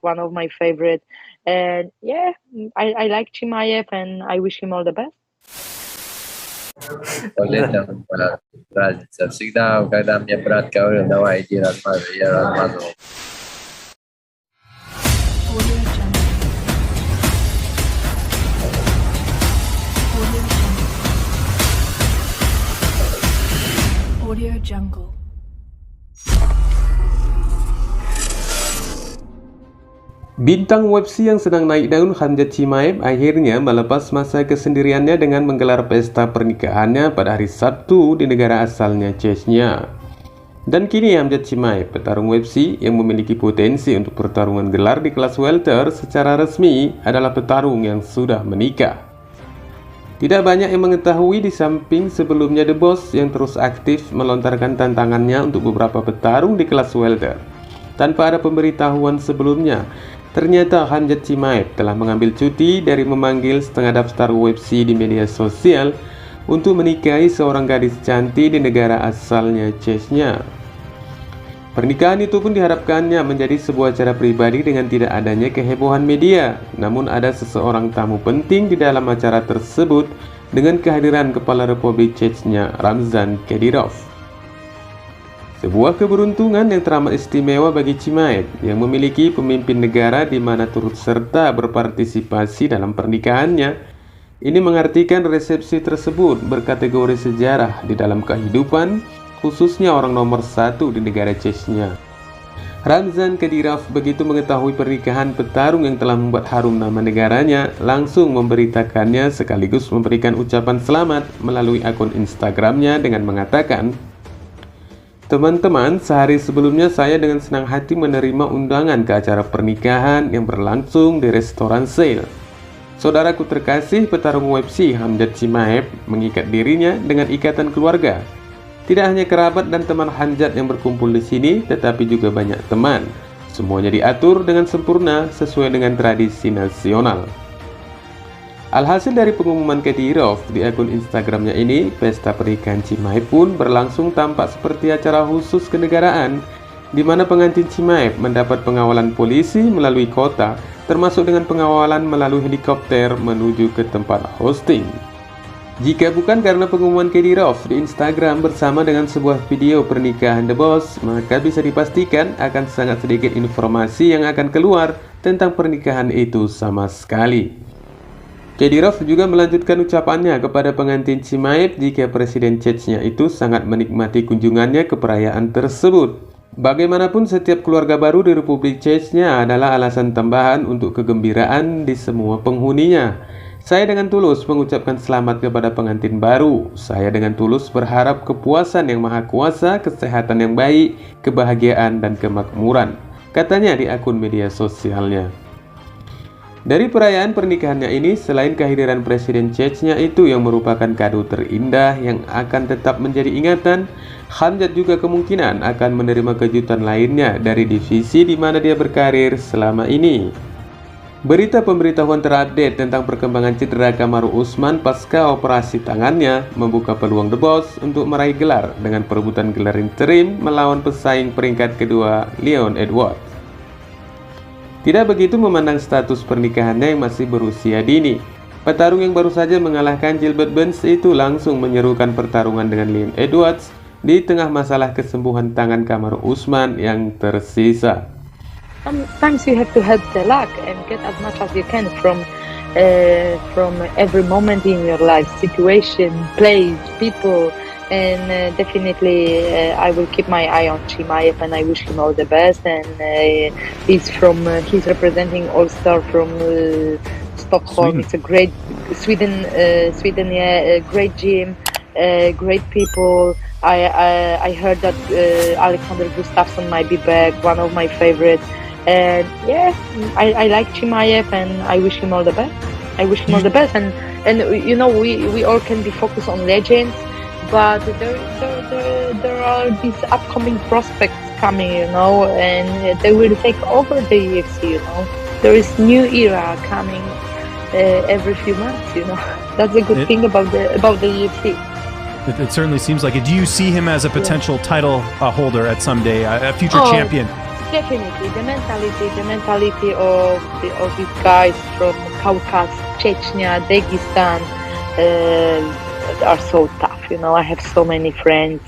one of my favorite. And yeah, I like Chimaev, and I wish him all the best. ولكن разница всегда, когда мне брат говорил, давай иди размазывай, я размазывал. Audio Jungle. Bintang UFC yang sedang naik daun Khamzat Chimaev akhirnya melepas masa kesendiriannya dengan menggelar pesta pernikahannya pada hari Sabtu di negara asalnya Chechnya. Dan kini Khamzat Chimaev, petarung UFC yang memiliki potensi untuk pertarungan gelar di kelas welter secara resmi, adalah petarung yang sudah menikah. Tidak banyak yang mengetahui di samping sebelumnya The Boss yang terus aktif melontarkan tantangannya untuk beberapa petarung di kelas welter. Tanpa ada pemberitahuan sebelumnya, ternyata Khamzat Chimaev telah mengambil cuti dari memanggil setengah daftar UFC di media sosial untuk menikahi seorang gadis cantik di negara asalnya Chechnya. Pernikahan itu pun diharapkannya menjadi sebuah acara pribadi dengan tidak adanya kehebohan media. Namun ada seseorang tamu penting di dalam acara tersebut dengan kehadiran Kepala Republik Chechnya Ramzan Kadyrov. Sebuah keberuntungan yang teramat istimewa bagi Chimaev yang memiliki pemimpin negara di mana turut serta berpartisipasi dalam pernikahannya. Ini mengartikan resepsi tersebut berkategori sejarah di dalam kehidupan, khususnya orang nomor satu di negara Chechnya. Ramzan Kadyrov begitu mengetahui pernikahan petarung yang telah membuat harum nama negaranya, langsung memberitakannya sekaligus memberikan ucapan selamat melalui akun Instagramnya dengan mengatakan, "Teman-teman, sehari sebelumnya saya dengan senang hati menerima undangan ke acara pernikahan yang berlangsung di restoran Sale. Saudaraku terkasih petarung UFC Khamzat Chimaev mengikat dirinya dengan ikatan keluarga. Tidak hanya kerabat dan teman Khamzat yang berkumpul di sini, tetapi juga banyak teman. Semuanya diatur dengan sempurna sesuai dengan tradisi nasional." Alhasil dari pengumuman Kadyrov di akun Instagramnya ini, pesta pernikahan Chimaev pun berlangsung tampak seperti acara khusus kenegaraan, di mana pengantin Chimaev mendapat pengawalan polisi melalui kota, termasuk dengan pengawalan melalui helikopter menuju ke tempat hosting. Jika bukan karena pengumuman Kadyrov di Instagram bersama dengan sebuah video pernikahan The Boss, maka bisa dipastikan akan sangat sedikit informasi yang akan keluar tentang pernikahan itu sama sekali. Kadyrov juga melanjutkan ucapannya kepada pengantin Chimaev jika Presiden Chechnya itu sangat menikmati kunjungannya ke perayaan tersebut. Bagaimanapun setiap keluarga baru di Republik Chechnya adalah alasan tambahan untuk kegembiraan di semua penghuninya. Saya dengan tulus mengucapkan selamat kepada pengantin baru. Saya dengan tulus berharap kepuasan yang maha kuasa, kesehatan yang baik, kebahagiaan dan kemakmuran, katanya di akun media sosialnya. Dari perayaan pernikahannya ini, selain kehadiran Presiden Chechnya itu yang merupakan kado terindah yang akan tetap menjadi ingatan, Khamzat juga kemungkinan akan menerima kejutan lainnya dari divisi di mana dia berkarir selama ini. Berita pemberitahuan terupdate tentang perkembangan cedera Kamaru Usman pasca operasi tangannya membuka peluang The Boss untuk meraih gelar dengan perebutan gelar interim melawan pesaing peringkat kedua Leon Edwards. Tidak begitu memandang status pernikahannya yang masih berusia dini. Petarung yang baru saja mengalahkan Gilbert Burns itu langsung menyerukan pertarungan dengan Leon Edwards di tengah masalah kesembuhan tangan Kamaru Usman yang tersisa. Sometimes you have to have the luck and get as much as you can from every moment in your life, situation, place, people. And definitely I will keep my eye on Chimaev, and I wish him all the best. And he's representing All-Star from Stockholm. Sweden. It's a great Sweden, yeah, a great gym, great people. I heard that Alexander Gustafsson might be back, one of my favorites. And yeah, I like Chimaev, and I wish him all the best. I wish him all the best. And you know, we all can be focused on legends. But there are these upcoming prospects coming, you know, and they will take over the UFC, you know. There is new era coming every few months, you know. That's a good thing about the UFC. It certainly seems like it. Do you see him as a potential title holder at some day, a future champion? Definitely, the mentality of these guys from Caucasus, Chechnya, Dagestan, are so tough. You know, I have so many friends,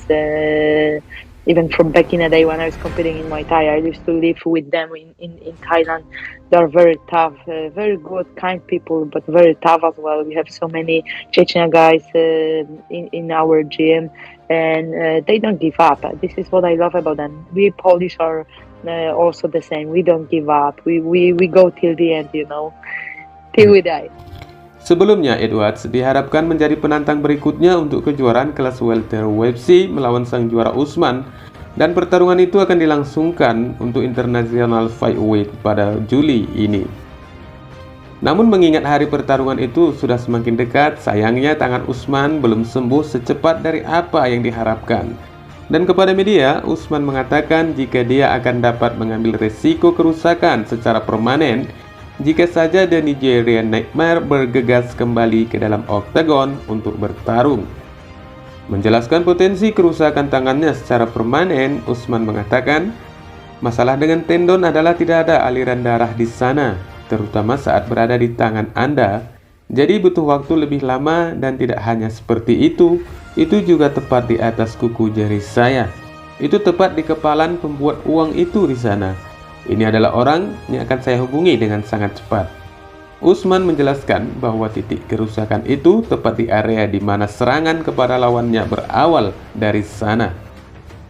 even from back in the day when I was competing in Muay Thai. I used to live with them in Thailand. They are very tough, very good, kind people, but very tough as well. We have so many Chechen guys in our gym, and they don't give up. This is what I love about them. We Polish are also the same. We don't give up. We go till the end, you know, till we die. Sebelumnya, Edwards diharapkan menjadi penantang berikutnya untuk kejuaraan kelas welter UFC melawan sang juara Usman, dan pertarungan itu akan dilangsungkan untuk International Flyweight pada Juli ini. Namun mengingat hari pertarungan itu sudah semakin dekat, sayangnya tangan Usman belum sembuh secepat dari apa yang diharapkan. Dan kepada media, Usman mengatakan jika dia akan dapat mengambil resiko kerusakan secara permanen jika saja The Nigerian Nightmare bergegas kembali ke dalam oktagon untuk bertarung. Menjelaskan potensi kerusakan tangannya secara permanen, Usman mengatakan, masalah dengan tendon adalah tidak ada aliran darah di sana, terutama saat berada di tangan Anda. Jadi butuh waktu lebih lama, dan tidak hanya seperti itu juga tepat di atas kuku jari saya. Itu tepat di kepalan pembuat uang itu di sana. Ini adalah orang yang akan saya hubungi dengan sangat cepat. Usman menjelaskan bahwa titik kerusakan itu tepat di area di mana serangan kepada lawannya berawal dari sana.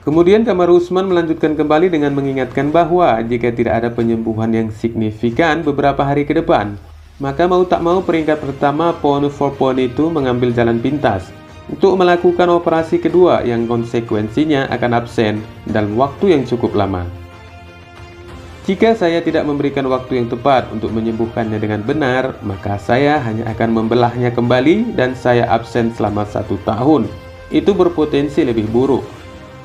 Kemudian Kamaru Usman melanjutkan kembali dengan mengingatkan bahwa jika tidak ada penyembuhan yang signifikan beberapa hari ke depan, maka mau tak mau peringkat pertama pound for pound itu mengambil jalan pintas untuk melakukan operasi kedua yang konsekuensinya akan absen dalam waktu yang cukup lama. Jika saya tidak memberikan waktu yang tepat untuk menyembuhkannya dengan benar, maka saya hanya akan membelahnya kembali dan saya absen selama 1 tahun. Itu berpotensi lebih buruk.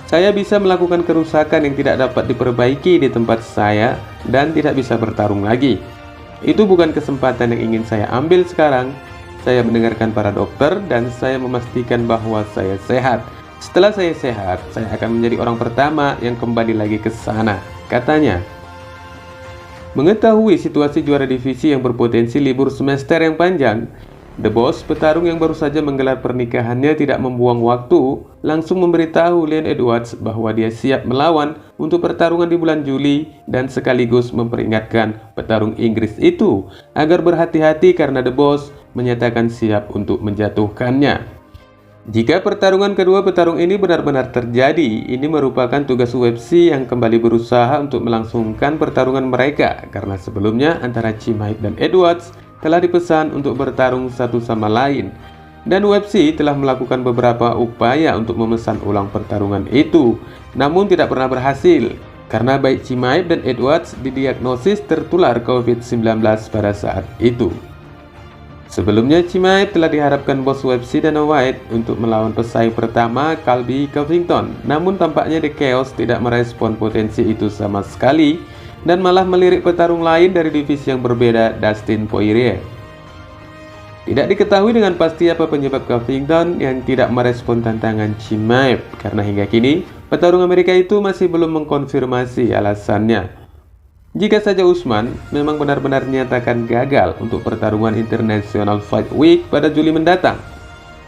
Saya bisa melakukan kerusakan yang tidak dapat diperbaiki di tempat saya dan tidak bisa bertarung lagi. Itu bukan kesempatan yang ingin saya ambil sekarang. Saya mendengarkan para dokter dan saya memastikan bahwa saya sehat. Setelah saya sehat, saya akan menjadi orang pertama yang kembali lagi ke sana, katanya. Mengetahui situasi juara divisi yang berpotensi libur semester yang panjang, The Boss, petarung yang baru saja menggelar pernikahannya, tidak membuang waktu, langsung memberitahu Leon Edwards bahwa dia siap melawan untuk pertarungan di bulan Juli, dan sekaligus memperingatkan petarung Inggris itu agar berhati-hati karena The Boss menyatakan siap untuk menjatuhkannya. Jika pertarungan kedua petarung ini benar-benar terjadi, ini merupakan tugas UFC yang kembali berusaha untuk melangsungkan pertarungan mereka, karena sebelumnya antara Chimaev dan Edwards telah dipesan untuk bertarung satu sama lain, dan UFC telah melakukan beberapa upaya untuk memesan ulang pertarungan itu, namun tidak pernah berhasil karena baik Chimaev dan Edwards didiagnosis tertular COVID-19 pada saat itu. Sebelumnya, Chimaev telah diharapkan bos UFC Dana White untuk melawan pesaing pertama Colby Covington, namun tampaknya The Chaos tidak merespon potensi itu sama sekali dan malah melirik petarung lain dari divisi yang berbeda, Dustin Poirier. Tidak diketahui dengan pasti apa penyebab Covington yang tidak merespon tantangan Chimaev, karena hingga kini petarung Amerika itu masih belum mengkonfirmasi alasannya. Jika saja Usman memang benar-benar dinyatakan gagal untuk pertarungan International Fight Week pada Juli mendatang,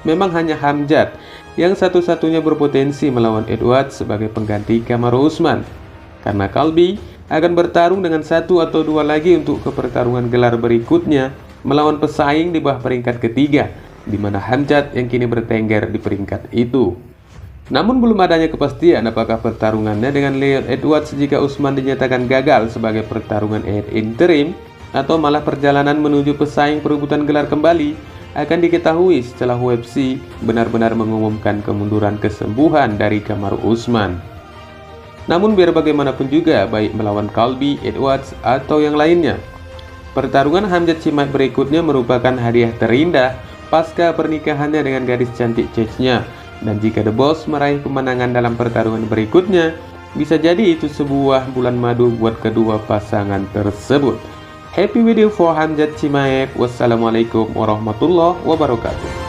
memang hanya Hamzat yang satu-satunya berpotensi melawan Edwards sebagai pengganti Kamaru Usman, karena Colby akan bertarung dengan 1 atau 2 lagi untuk ke pertarungan gelar berikutnya melawan pesaing di bawah peringkat ketiga, di mana Hamzat yang kini bertengger di peringkat itu. Namun belum adanya kepastian apakah pertarungannya dengan Leon Edwards jika Usman dinyatakan gagal sebagai pertarungan interim, atau malah perjalanan menuju pesaing perebutan gelar kembali akan diketahui setelah UFC benar-benar mengumumkan kemunduran kesembuhan dari Kamaru Usman. Namun biar bagaimanapun juga, baik melawan Colby, Edwards, atau yang lainnya, pertarungan Hamzat Chimaev berikutnya merupakan hadiah terindah pasca pernikahannya dengan gadis cantik Chechnya. Dan jika The Boss meraih kemenangan dalam pertarungan berikutnya, bisa jadi itu sebuah bulan madu buat kedua pasangan tersebut. Happy video for Hamzat Chimaev. Wassalamualaikum warahmatullahi wabarakatuh.